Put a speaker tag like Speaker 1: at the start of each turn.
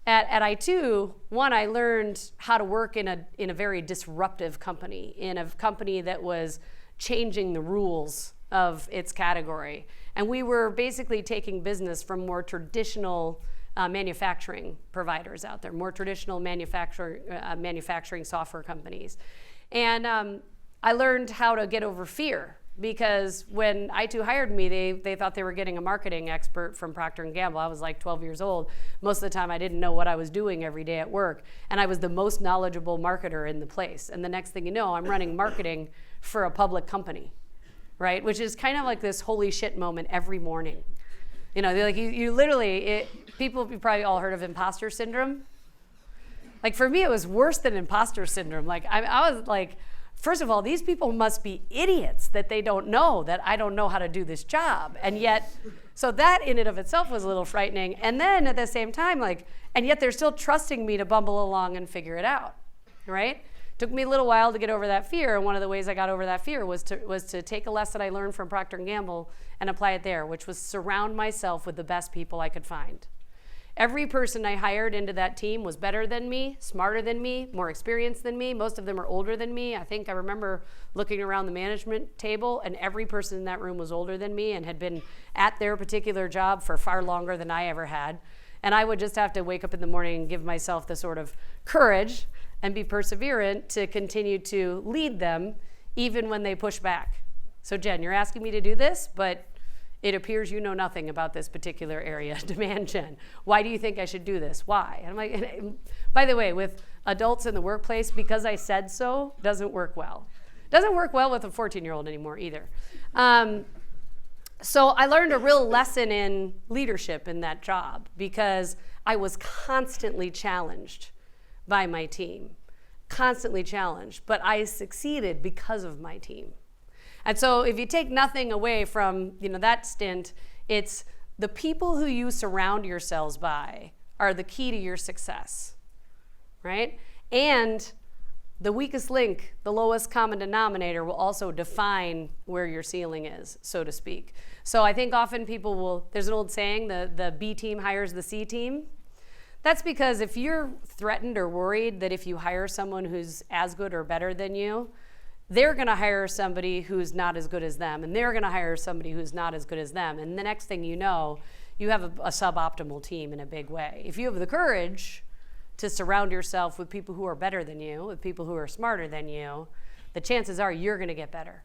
Speaker 1: At I2, one, I learned how to work in a very disruptive company, in a company that was changing the rules of its category. And we were basically taking business from more traditional manufacturing providers out there, more traditional manufacturing software companies. And I learned how to get over fear, because when I2 hired me, they thought they were getting a marketing expert from Procter & Gamble. I was like 12 years old. Most of the time I didn't know what I was doing every day at work, and I was the most knowledgeable marketer in the place. And the next thing you know, I'm running marketing for a public company, right? Which is kind of like this holy shit moment every morning. You know, like you literally, people have probably all heard of imposter syndrome. Like for me, it was worse than imposter syndrome. Like I was like, first of all, these people must be idiots that they don't know that I don't know how to do this job. And yet, so that in and of itself was a little frightening. And then at the same time, like, and yet they're still trusting me to bumble along and figure it out, right? Took me a little while to get over that fear. And one of the ways I got over that fear was to take a lesson I learned from Procter & Gamble and apply it there, which was surround myself with the best people I could find. Every person I hired into that team was better than me, smarter than me, more experienced than me. Most of them are older than me. I think I remember looking around the management table, and every person in that room was older than me and had been at their particular job for far longer than I ever had. And I would just have to wake up in the morning and give myself the sort of courage and be perseverant to continue to lead them even when they push back. So Jen, you're asking me to do this, but it appears you know nothing about this particular area. Demand gen. Why do you think I should do this? Why? And I'm like, and by the way, with adults in the workplace, because I said so, doesn't work well. Doesn't work well with a 14-year-old anymore either. So I learned a real lesson in leadership in that job, because I was constantly challenged by my team. Constantly challenged, but I succeeded because of my team. And so if you take nothing away from that stint, it's the people who you surround yourselves by are the key to your success, right? And the weakest link, the lowest common denominator, will also define where your ceiling is, so to speak. So I think often people will, there's an old saying, the B team hires the C team. That's because if you're threatened or worried that if you hire someone who's as good or better than you, they're going to hire somebody who's not as good as them, and they're going to hire somebody who's not as good as them. And the next thing you know, you have a suboptimal team in a big way. If you have the courage to surround yourself with people who are better than you, with people who are smarter than you, the chances are you're going to get better.